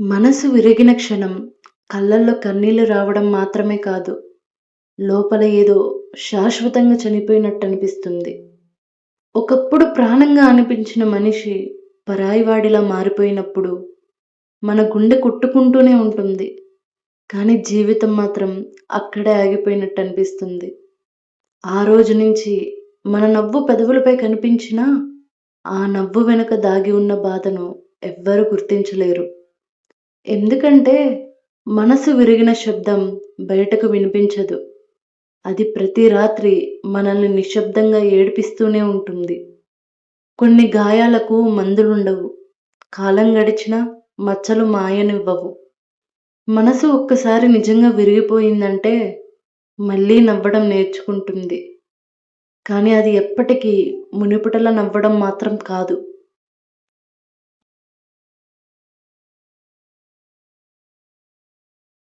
మనసు విరిగిన క్షణం కళ్ళల్లో కన్నీళ్లు రావడం మాత్రమే కాదు, లోపల ఏదో శాశ్వతంగా చనిపోయినట్టనిపిస్తుంది. ఒకప్పుడు ప్రాణంగా అనిపించిన మనిషి పరాయివాడిలా మారిపోయినప్పుడు మన గుండె కొట్టుకుంటూనే ఉంటుంది. కానీ జీవితం మాత్రం అక్కడే ఆగిపోయినట్టనిపిస్తుంది. ఆ రోజు నుంచి మన నవ్వు పెదవులపై కనిపించినా, ఆ నవ్వు వెనుక దాగి ఉన్న బాధను ఎవ్వరూ గుర్తించలేరు. ఎందుకంటే మనసు విరిగిన శబ్దం బయటకు వినిపించదు. అది ప్రతి రాత్రి మనల్ని నిశ్శబ్దంగా ఏడిపిస్తూనే ఉంటుంది. కొన్ని గాయాలకు మందులుండవు. కాలం గడిచినా మచ్చలు మాయనివ్వవు. మనసు ఒక్కసారి నిజంగా విరిగిపోయిందంటే మళ్ళీ నవ్వడం నేర్చుకుంటుంది. కానీ అది ఎప్పటికీ మునుపటలా నవ్వడం మాత్రం కాదు.